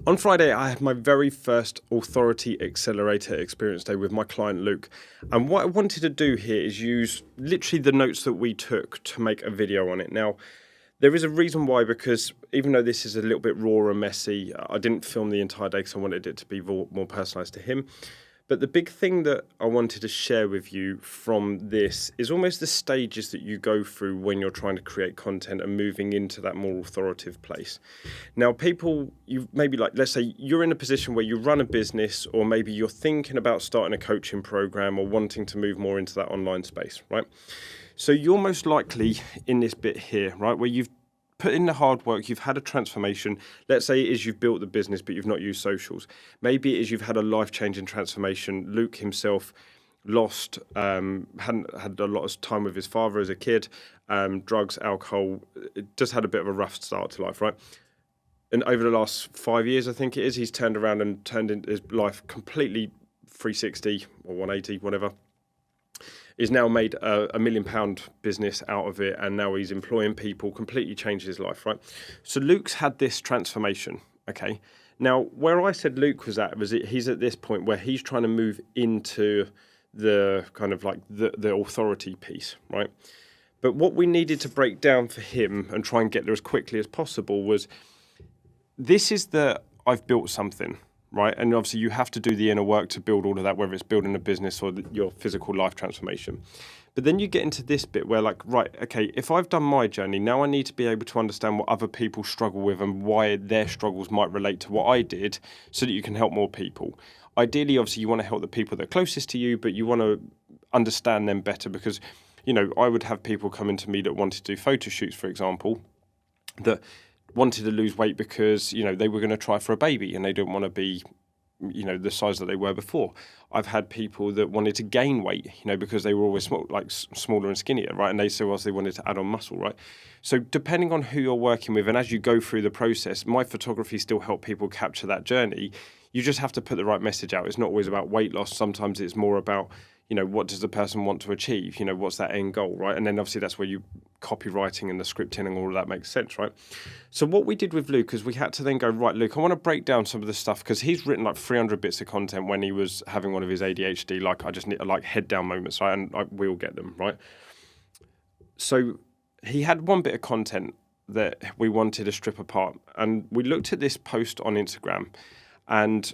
On Friday, I had my very first Authority Accelerator experience day with my client, Luke. And what I wanted to do here is use literally the notes that we took to make a video on it. Now, there is a reason why, because even though this is a little bit raw and messy, I didn't film the entire day because I wanted it to be more personalised to him. But the big thing that I wanted to share with you from this is almost the stages that you go through when you're trying to create content and moving into that more authoritative place. Now, people, you maybe let's say you're in a position where you run a business, or maybe you're thinking about starting a coaching program or wanting to move more into that online space, right? So you're most likely in this bit here, right, where you've put in the hard work, you've had a transformation. Let's say it is you've built the business, but you've not used socials. Maybe it is you've had a life-changing transformation. Luke himself lost, hadn't had a lot of time with his father as a kid, drugs, alcohol, just had a bit of a rough start to life, right? And over the last 5 years, I think it is, he's turned around and turned his life completely 360 or 180, whatever. He's now made a £1 million business out of it, and now he's employing people, completely changed his life, right? So Luke's had this transformation, okay? Now, where I said Luke was at, he's at this point where he's trying to move into the kind of like the authority piece, right? But what we needed to break down for him and try and get there as quickly as possible was, this is I've built something, right? And obviously you have to do the inner work to build all of that, whether it's building a business or your physical life transformation. But then you get into this bit where right, okay, if I've done my journey, now I need to be able to understand what other people struggle with and why their struggles might relate to what I did, so that you can help more people. Ideally, obviously, you want to help the people that are closest to you, but you want to understand them better, because, I would have people come into me that wanted to do photo shoots, for example, that wanted to lose weight because, they were going to try for a baby and they didn't want to be, the size that they were before. I've had people that wanted to gain weight, because they were always smaller and skinnier, right? And they said, they wanted to add on muscle, right? So depending on who you're working with, and as you go through the process, my photography still help people capture that journey. You just have to put the right message out. It's not always about weight loss. Sometimes it's more about, what does the person want to achieve? What's that end goal, right? And then obviously that's where you copywriting and the scripting and all of that makes sense, right? So what we did with Luke is we had to then go, right, Luke, I want to break down some of the stuff, because he's written 300 bits of content when he was having one of his ADHD, I just need head down moments, right? And we all get them, right? So he had one bit of content that we wanted to strip apart, and we looked at this post on Instagram and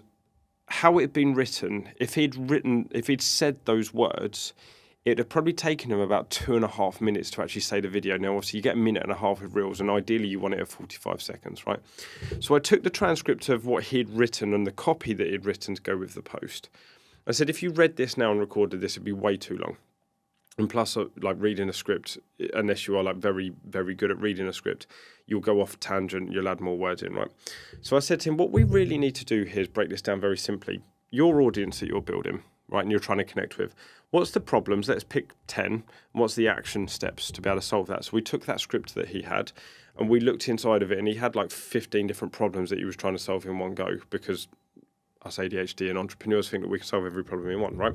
how it had been written. If he'd said those words, it'd have probably taken him about 2.5 minutes to actually say the video. Now, obviously, you get 1.5 minutes with Reels, and ideally you want it at 45 seconds, right? So I took the transcript of what he'd written and the copy that he'd written to go with the post. I said, if you read this now and recorded this, it'd be way too long. And plus, reading a script, unless you are very, very good at reading a script, you'll go off tangent, you'll add more words in, right? So I said to him, what we really need to do here is break this down very simply. Your audience that you're building, right, and you're trying to connect with, what's the problems? Let's pick 10. And what's the action steps to be able to solve that? So we took that script that he had and we looked inside of it, and he had 15 different problems that he was trying to solve in one go, because us ADHD and entrepreneurs think that we can solve every problem in one, right?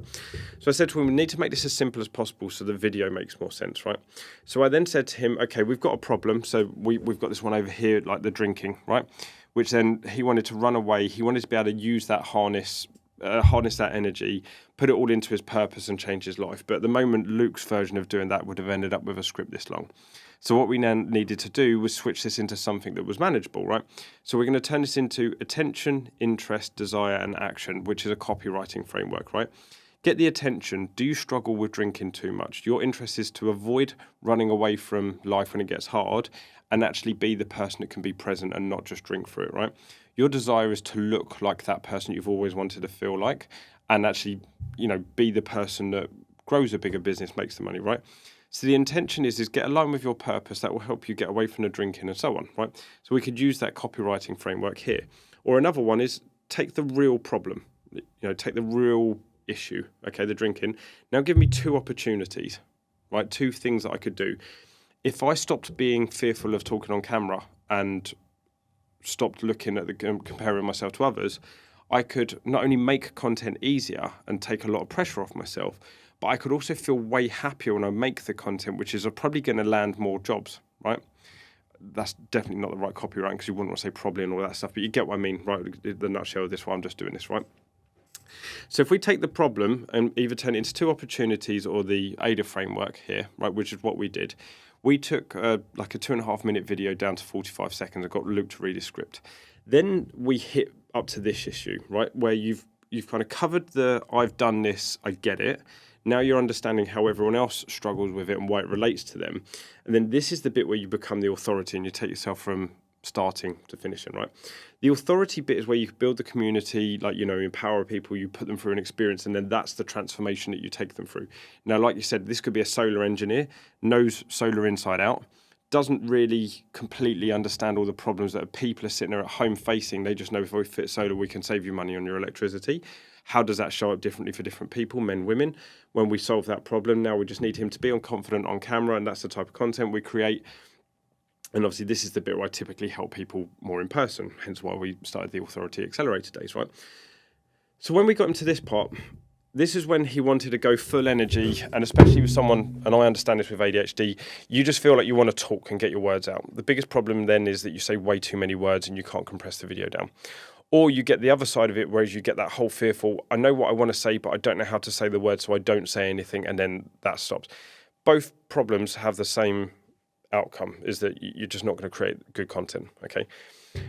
So I said to him, we need to make this as simple as possible so the video makes more sense, right? So I then said to him, okay, we've got a problem. So we've got this one over here, the drinking, right? Which then he wanted to run away. He wanted to be able to use that harness that energy, put it all into his purpose and change his life. But at the moment, Luke's version of doing that would have ended up with a script this long. So what we now needed to do was switch this into something that was manageable, right? So we're going to turn this into attention, interest, desire, and action, which is a copywriting framework, right? Get the attention. Do you struggle with drinking too much? Your interest is to avoid running away from life when it gets hard and actually be the person that can be present and not just drink through it, right? Your desire is to look like that person you've always wanted to feel like, and actually, be the person that grows a bigger business, makes the money, right? So the intention is get aligned with your purpose. That will help you get away from the drinking and so on, right? So we could use that copywriting framework here. Or another one is take the real problem, take the real issue, okay, the drinking. Now give me 2 opportunities, right? 2 things that I could do. If I stopped being fearful of talking on camera and stopped looking at comparing myself to others, I could not only make content easier and take a lot of pressure off myself, but I could also feel way happier when I make the content, which is probably going to land more jobs, right? that's definitely not the right copywriting, because you wouldn't want to say probably and all that stuff, but you get what I mean, right? The nutshell of this, why I'm just doing this, right? So if we take the problem and either turn it into two opportunities or the ADA framework here, right, which is what we did, we took like a 2.5 minute video down to 45 seconds and got Luke to read his script. Then we hit up to this issue, right, where you've kind of covered the I've done this, I get it. Now you're understanding how everyone else struggles with it and why it relates to them. And then this is the bit where you become the authority and you take yourself from starting to finishing, right? The authority bit is where you build the community, like, you know, empower people, you put them through an experience, and then that's the transformation that you take them through. Now, like you said, this could be a solar engineer, knows solar inside out, doesn't really completely understand all the problems that people are sitting there at home facing. They just know if we fit solar, we can save you money on your electricity. How does that show up differently for different people, men, women? When we solve that problem, now we just need him to be confident on camera, and that's the type of content we create. And obviously, this is the bit where I typically help people more in person, hence why we started the Authority Accelerator days, right? So when we got him to this part, this is when he wanted to go full energy, and especially with someone, and I understand this with ADHD, you just feel like you want to talk and get your words out. The biggest problem then is that you say way too many words and you can't compress the video down. Or you get the other side of it, whereas you get that whole fearful, I know what I want to say, but I don't know how to say the words, so I don't say anything, and then that stops. Both problems have the same outcome, is that you're just not going to create good content, okay?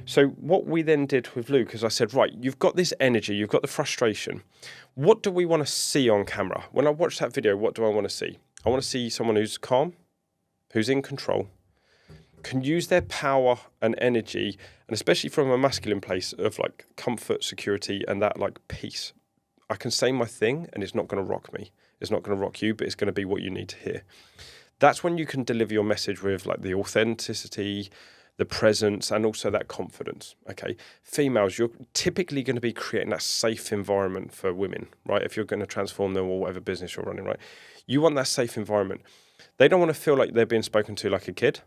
So what we then did with Luke is I said, right, you've got this energy, you've got the frustration. What do we want to see on camera? When I watch that video, what do I want to see? I want to see someone who's calm, who's in control, can use their power and energy, and especially from a masculine place of like comfort, security, and that like peace. I can say my thing and it's not going to rock me. It's not going to rock you, but it's going to be what you need to hear. That's when you can deliver your message with like the authenticity, the presence, and also that confidence, okay? Females, you're typically going to be creating that safe environment for women, right? If you're going to transform them or whatever business you're running, right? You want that safe environment. They don't want to feel like they're being spoken to like a kid.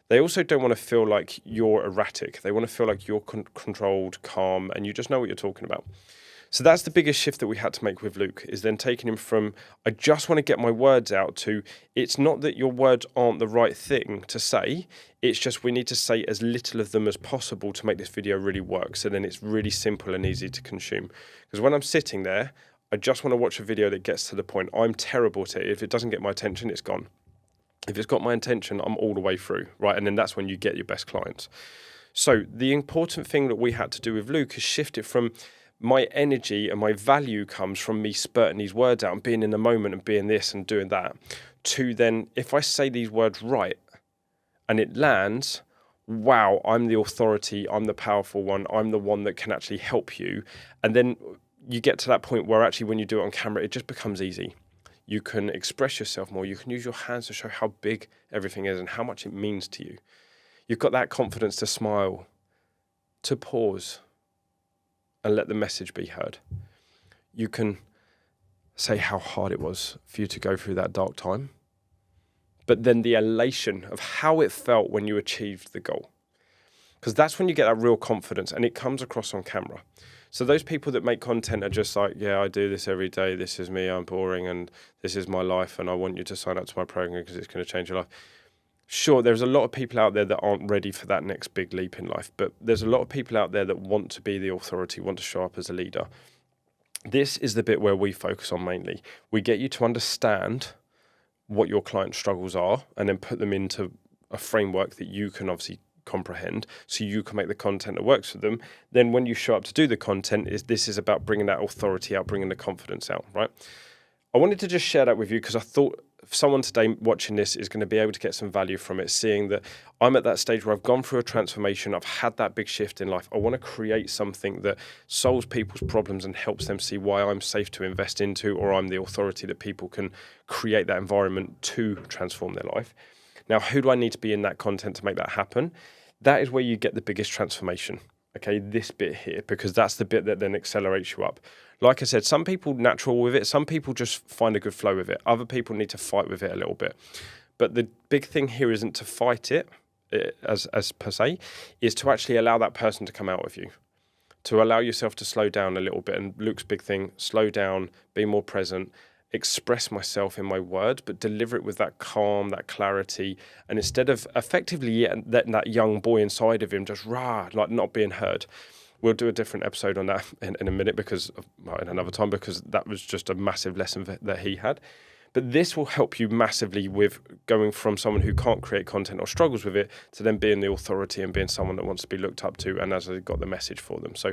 They also don't want to feel like you're erratic. They want to feel like you're controlled, calm, and you just know what you're talking about. So that's the biggest shift that we had to make with Luke, is then taking him from, I just want to get my words out, to, it's not that your words aren't the right thing to say, it's just we need to say as little of them as possible to make this video really work. So then it's really simple and easy to consume. Because when I'm sitting there, I just want to watch a video that gets to the point. I'm terrible at it. If it doesn't get my attention, it's gone. If it's got my attention, I'm all the way through, right? And then that's when you get your best clients. So the important thing that we had to do with Luke is shift it from my energy and my value comes from me spurting these words out and being in the moment and being this and doing that, to then, if I say these words right and it lands, wow, I'm the authority, I'm the powerful one, I'm the one that can actually help you. And then you get to that point where actually when you do it on camera, it just becomes easy. You can express yourself more. You can use your hands to show how big everything is and how much it means to you. You've got that confidence to smile, to pause, and let the message be heard. You can say how hard it was for you to go through that dark time, but then the elation of how it felt when you achieved the goal. Because that's when you get that real confidence, and it comes across on camera. So those people that make content are just like, yeah, I do this every day. This is me. I'm boring, and this is my life, and I want you to sign up to my program because it's going to change your life. Sure, there's a lot of people out there that aren't ready for that next big leap in life, but there's a lot of people out there that want to be the authority, want to show up as a leader. This is the bit where we focus on mainly. We get you to understand what your client struggles are and then put them into a framework that you can obviously comprehend, so you can make the content that works for them. Then when you show up to do the content, this is about bringing that authority out, bringing the confidence out, right? I wanted to just share that with you because I thought someone today watching this is going to be able to get some value from it, seeing that I'm at that stage where I've gone through a transformation, I've had that big shift in life. I want to create something that solves people's problems and helps them see why I'm safe to invest into, or I'm the authority that people can create that environment to transform their life. Now, who do I need to be in that content to make that happen? That is where you get the biggest transformation. Okay, this bit here, because that's the bit that then accelerates you up. Like I said, some people natural with it, some people just find a good flow with it. Other people need to fight with it a little bit. But the big thing here isn't to fight it as per se, is to actually allow that person to come out with you, to allow yourself to slow down a little bit. And Luke's big thing, slow down, be more present. express myself in my words, but deliver it with that calm, that clarity. And instead of effectively letting that young boy inside of him just like not being heard. We'll do a different episode on that in a minute in another time, because that was just a massive lesson that he had. But this will help you massively with going from someone who can't create content or struggles with it to then being the authority and being someone that wants to be looked up to and has got the message for them. So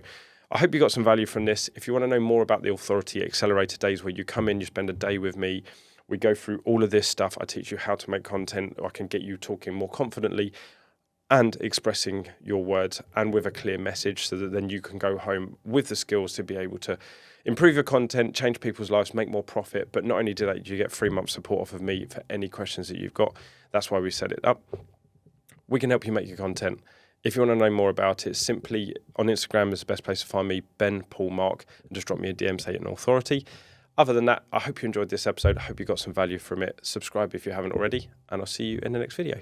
I hope you got some value from this. If you want to know more about the Authority Accelerator days, where you come in, you spend a day with me, we go through all of this stuff. I teach you how to make content. I can get you talking more confidently and expressing your words and with a clear message, so that then you can go home with the skills to be able to improve your content, change people's lives, make more profit. But not only do that, you get 3 months support off of me for any questions that you've got. That's why we set it up. We can help you make your content. If you want to know more about it, simply on Instagram is the best place to find me, Ben Paul Mark, and just drop me a DM, say an authority. Other than that, I hope you enjoyed this episode. I hope you got some value from it. Subscribe if you haven't already, and I'll see you in the next video.